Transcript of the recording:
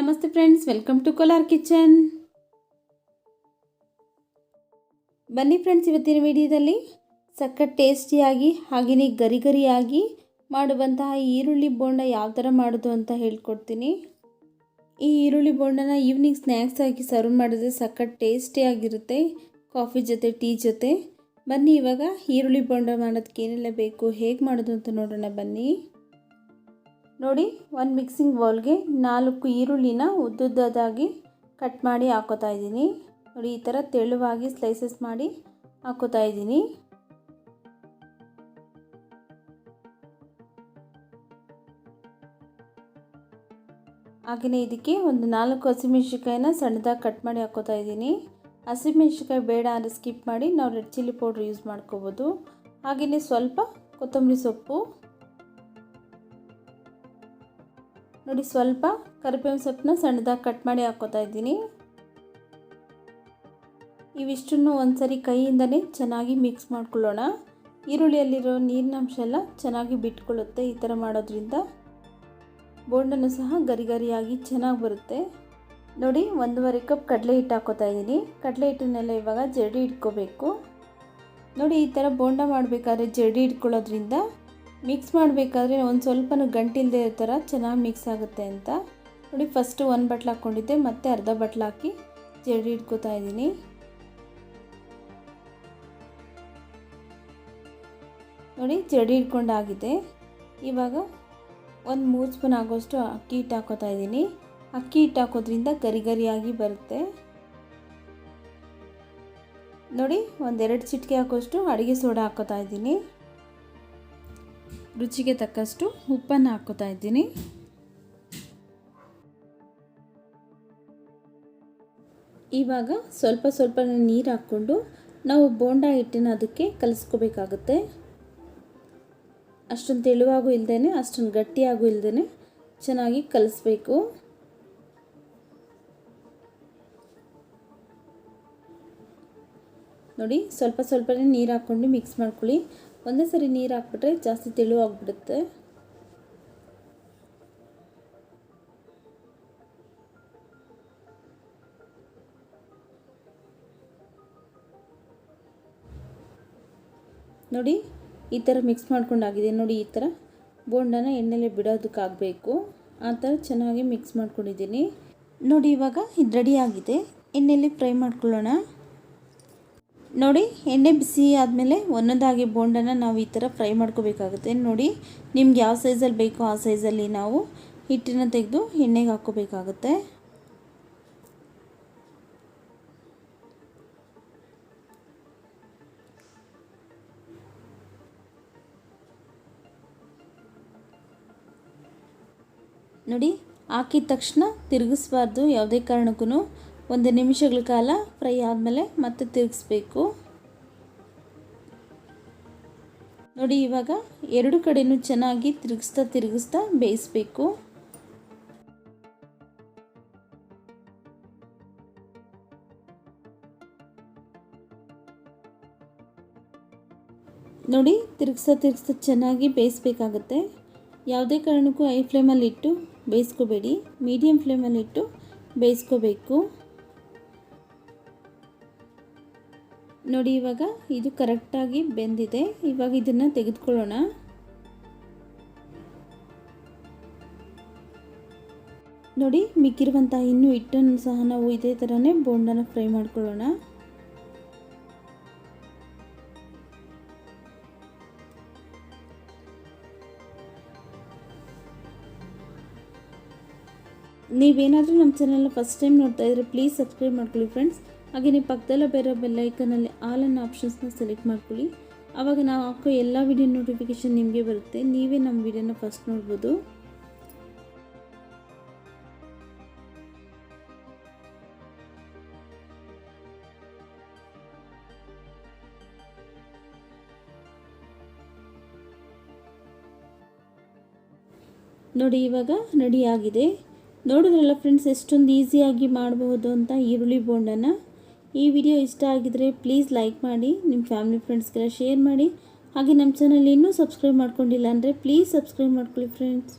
ನಮಸ್ತೆ friends, welcome to Kolar kitchen. ಬನ್ನಿ friends, ಇವತ್ತಿನ ವಿಡಿಯೋದಲ್ಲಿ ಸಖತ್ ಟೇಸ್ಟಿಯಾಗಿ ಹಾಗೆಯೇ ಗರಿಗರಿಯಾಗಿ ಮಾಡುವಂತಹ ಈರುಳ್ಳಿ ಬೋಂಡ ಯಾವ ಥರ ಮಾಡೋದು ಅಂತ ಹೇಳ್ಕೊಡ್ತೀನಿ. ಈ ಈರುಳ್ಳಿ ಬೋಂಡನ ಈವ್ನಿಂಗ್ ಸ್ನ್ಯಾಕ್ಸ್ ಆಗಿ ಸರ್ವ್ ಮಾಡಿದ್ರೆ ಸಖತ್ ಟೇಸ್ಟಿಯಾಗಿರುತ್ತೆ, ಕಾಫಿ ಜೊತೆ, ಟೀ ಜೊತೆ. ಬನ್ನಿ ಇವಾಗ ಈರುಳ್ಳಿ ಬೋಂಡ ಮಾಡೋದಕ್ಕೆ ಏನೆಲ್ಲ ಬೇಕು, ಹೇಗೆ ಮಾಡೋದು ಅಂತ ನೋಡೋಣ ಬನ್ನಿ. ನೋಡಿ, ಒಂದು ಮಿಕ್ಸಿಂಗ್ ಬೌಲ್ಗೆ 4 ಈರುಳ್ಳಿನ ಉದ್ದುದ್ದಾಗಿ ಕಟ್ ಮಾಡಿ ಹಾಕೋತಾ ಇದ್ದೀನಿ. ನೋಡಿ, ಈ ಥರ ತೆಳುವಾಗಿ ಸ್ಲೈಸಸ್ ಮಾಡಿ ಹಾಕೋತಾ ಇದ್ದೀನಿ. ಹಾಗೆಯೇ ಇದಕ್ಕೆ ಒಂದು 4 ಹಸಿಮೆಣಸಿನ್ಕಾಯಿನ ಸಣ್ಣದಾಗಿ ಕಟ್ ಮಾಡಿ ಹಾಕೋತಾ ಇದ್ದೀನಿ. ಹಸಿಮೆಣಸಿನ್ಕಾಯಿ ಬೇಡ ಅಂದರೆ ಸ್ಕಿಪ್ ಮಾಡಿ ನಾವು ರೆಡ್ ಚಿಲ್ಲಿ ಪೌಡ್ರ್ ಯೂಸ್ ಮಾಡ್ಕೋಬೋದು. ಹಾಗೆಯೇ ಸ್ವಲ್ಪ ಕೊತ್ತಂಬರಿ ಸೊಪ್ಪು, ನೋಡಿ ಸ್ವಲ್ಪ ಕರಿಬೇವಿನ ಸೊಪ್ಪನ್ನ ಸಣ್ಣದಾಗಿ ಕಟ್ ಮಾಡಿ ಹಾಕೋತಾ ಇದ್ದೀನಿ. ಇವಿಷ್ಟನ್ನು ಒಂದ್ಸರಿ ಕೈಯಿಂದನೇ ಚೆನ್ನಾಗಿ ಮಿಕ್ಸ್ ಮಾಡ್ಕೊಳ್ಳೋಣ. ಈರುಳ್ಳಿಯಲ್ಲಿರೋ ನೀರಿನಂಶ ಎಲ್ಲ ಚೆನ್ನಾಗಿ ಬಿಟ್ಕೊಳ್ಳುತ್ತೆ. ಈ ಥರ ಮಾಡೋದ್ರಿಂದ ಬೋಂಡನೂ ಸಹ ಗರಿಗರಿಯಾಗಿ ಚೆನ್ನಾಗಿ ಬರುತ್ತೆ. ನೋಡಿ, 1.5 ಕಪ್ ಕಡಲೆ ಹಿಟ್ಟು ಹಾಕೋತಾ ಇದ್ದೀನಿ. ಕಡಲೆ ಹಿಟ್ಟನ್ನೆಲ್ಲ ಇವಾಗ ಜರಡಿ ಇಟ್ಕೋಬೇಕು. ನೋಡಿ, ಈ ಥರ ಬೋಂಡ ಮಾಡಬೇಕಾದ್ರೆ ಜರಡಿ ಇಟ್ಕೊಳ್ಳೋದ್ರಿಂದ ಮಿಕ್ಸ್ ಮಾಡಬೇಕಾದ್ರೆ ಒಂದು ಸ್ವಲ್ಪನೂ ಗಂಟಿಲ್ಲದೆ ಇರೋ ಥರ ಚೆನ್ನಾಗಿ ಮಿಕ್ಸ್ ಆಗುತ್ತೆ ಅಂತ. ನೋಡಿ, ಫಸ್ಟು 1 ಬಟ್ಲು ಹಾಕ್ಕೊಂಡಿದ್ದೆ, ಮತ್ತೆ ಅರ್ಧ ಬಟ್ಲು ಹಾಕಿ ಜರಡಿ ಇಟ್ಕೋತಾ ಇದ್ದೀನಿ. ನೋಡಿ, ಜರಡಿ ಇಟ್ಕೊಂಡಾಗಿದೆ. ಇವಾಗ ಒಂದು 3 ಸ್ಪೂನ್ ಆಗೋಷ್ಟು ಅಕ್ಕಿ ಹಿಟ್ಟು ಹಾಕೋತಾ ಇದ್ದೀನಿ. ಅಕ್ಕಿ ಹಿಟ್ಟು ಹಾಕೋದ್ರಿಂದ ಗರಿಗರಿಯಾಗಿ ಬರುತ್ತೆ. ನೋಡಿ, 1-2 ಚಿಟಿಕೆ ಹಾಕೋಷ್ಟು ಅಡುಗೆ ಸೋಡಾ ಹಾಕೋತಾ ಇದ್ದೀನಿ. ರುಚಿಗೆ ತಕ್ಕಷ್ಟು ಉಪ್ಪನ್ನು ಹಾಕೋತಾ ಇದ್ದೀನಿ. ಇವಾಗ ಸ್ವಲ್ಪ ನೀರು ಹಾಕ್ಕೊಂಡು ನಾವು ಬೋಂಡ ಹಿಟ್ಟನ್ನು ಅದಕ್ಕೆ ಕಲಿಸ್ಕೋಬೇಕಾಗುತ್ತೆ. ಅಷ್ಟೊಂದು ತೆಳುವಾಗೂ ಇಲ್ಲದೇ ಅಷ್ಟೊಂದು ಗಟ್ಟಿಯಾಗೂ ಇಲ್ಲದೇ ಚೆನ್ನಾಗಿ ಕಲಿಸ್ಬೇಕು. ನೋಡಿ, ಸ್ವಲ್ಪನೇ ನೀರು ಹಾಕ್ಕೊಂಡು ಮಿಕ್ಸ್ ಮಾಡ್ಕೊಳ್ಳಿ. ಒಂದೇ ಸರಿ ನೀರು ಹಾಕ್ಬಿಟ್ರೆ ಜಾಸ್ತಿ ತೆಳುವಾಗ್ಬಿಡುತ್ತೆ. ನೋಡಿ, ಈ ಥರ ಮಿಕ್ಸ್ ಮಾಡ್ಕೊಂಡಾಗಿದೆ. ನೋಡಿ, ಈ ಥರ ಬೋಂಡನ ಎಣ್ಣೆಲೆ ಬಿಡೋದಕ್ಕಾಗಬೇಕು. ಆ ಥರ ಚೆನ್ನಾಗಿ ಮಿಕ್ಸ್ ಮಾಡ್ಕೊಂಡಿದ್ದೀನಿ. ನೋಡಿ, ಇವಾಗ ಇದು ರೆಡಿ ಆಗಿದೆ. ಎಣ್ಣೆಯಲ್ಲಿ ಫ್ರೈ ಮಾಡ್ಕೊಳ್ಳೋಣ. ನೋಡಿ, ಎಣ್ಣೆ ಬಿಸಿ ಆದಮೇಲೆ ಒಂದೊಂದಾಗಿ ಬೋಂಡನ ನಾವು ಈ ಥರ ಫ್ರೈ ಮಾಡ್ಕೋಬೇಕಾಗುತ್ತೆ. ನೋಡಿ, ನಿಮ್ಗೆ ಯಾವ ಸೈಜಲ್ಲಿ ಬೇಕೋ ಆ ಸೈಜಲ್ಲಿ ನಾವು ಹಿಟ್ಟನ್ನು ತೆಗೆದು ಎಣ್ಣೆಗೆ ಹಾಕ್ಕೋಬೇಕಾಗುತ್ತೆ. ನೋಡಿ, ಹಾಕಿದ ತಕ್ಷಣ ತಿರುಗಿಸ್ಬಾರ್ದು ಯಾವುದೇ ಕಾರಣಕ್ಕೂ. 1 ನಿಮಿಷಗಳ ಕಾಲ ಫ್ರೈ ಆದಮೇಲೆ ಮತ್ತೆ ತಿರುಗಿಸ್ಬೇಕು. ನೋಡಿ, ಇವಾಗ 2 ಕಡೆಯೂ ಚೆನ್ನಾಗಿ ತಿರುಗಿಸ್ತಾ ಬೇಯಿಸಬೇಕು. ನೋಡಿ, ತಿರುಗಿಸ್ತಾ ಚೆನ್ನಾಗಿ ಬೇಯಿಸಬೇಕಾಗುತ್ತೆ. ಯಾವುದೇ ಕಾರಣಕ್ಕೂ ಹೈ ಫ್ಲೇಮಲ್ಲಿ ಇಟ್ಟು ಬೇಯಿಸ್ಕೋಬೇಡಿ, ಮೀಡಿಯಮ್ ಫ್ಲೇಮಲ್ಲಿ ಇಟ್ಟು ಬೇಯಿಸ್ಕೋಬೇಕು. ನೋಡಿ, ಇವಾಗ ಇದು ಕರೆಕ್ಟಾಗಿ ಬೆಂದಿದೆ. ಇವಾಗ ಇದನ್ನು ತೆಗೆದುಕೊಳ್ಳೋಣ. ನೋಡಿ, ಮಿಕ್ಕಿರುವಂಥ ಇನ್ನೂ ಹಿಟ್ಟನ್ನು ಸಹ ನಾವು ಇದೇ ಥರನೇ ಬೋಂಡನ ಫ್ರೈ ಮಾಡ್ಕೊಳ್ಳೋಣ. ನೀವೇನಾದರೂ ನಮ್ಮ ಚಾನಲ್ನ ಫಸ್ಟ್ ಟೈಮ್ ನೋಡ್ತಾ ಇದ್ದರೆ ಪ್ಲೀಸ್ ಸಬ್ಸ್ಕ್ರೈಬ್ ಮಾಡ್ಕೊಳ್ಳಿ ಫ್ರೆಂಡ್ಸ್. ಹಾಗೆ ನೀವು ಪಕ್ಕದಲ್ಲೇ ಬೇರೆ ಬೆಲ್ಲೈಕನಲ್ಲಿ ಆಲ್ ಅನ್ನೋ ಆಪ್ಷನ್ಸ್ನ ಸೆಲೆಕ್ಟ್ ಮಾಡ್ಕೊಳ್ಳಿ. ಆವಾಗ ನಾವು ಹಾಕೋ ಎಲ್ಲ ವಿಡಿಯೋ ನೋಟಿಫಿಕೇಷನ್ ನಿಮಗೆ ಬರುತ್ತೆ. ನೀವೇ ನಮ್ಮ ವಿಡಿಯೋನ ಫಸ್ಟ್ ನೋಡ್ಬೋದು. ನೋಡಿ, ಇವಾಗ ರೆಡಿಯಾಗಿದೆ. ನೋಡಿದ್ರಲ್ಲ ಫ್ರೆಂಡ್ಸ್, ಎಷ್ಟೊಂದು ಈಸಿಯಾಗಿ ಮಾಡಬಹುದು ಅಂತ ಈರುಳ್ಳಿ ಬೋಂಡನ. ಈ ವಿಡಿಯೋ ಇಷ್ಟ ಆಗಿದ್ರೆ ಪ್ಲೀಸ್ ಲೈಕ್ ಮಾಡಿ, ನಿಮ್ಮ ಫ್ಯಾಮಿಲಿ ಫ್ರೆಂಡ್ಸ್ಗೆಲ್ಲ ಶೇರ್ ಮಾಡಿ. ಹಾಗೆ ನಮ್ಮ ಚಾನಲ್ ಇನ್ನೂ ಸಬ್ಸ್ಕ್ರೈಬ್ ಮಾಡ್ಕೊಂಡಿಲ್ಲ ಅಂದರೆ ಪ್ಲೀಸ್ ಸಬ್ಸ್ಕ್ರೈಬ್ ಮಾಡ್ಕೊಳ್ಳಿ ಫ್ರೆಂಡ್ಸ್.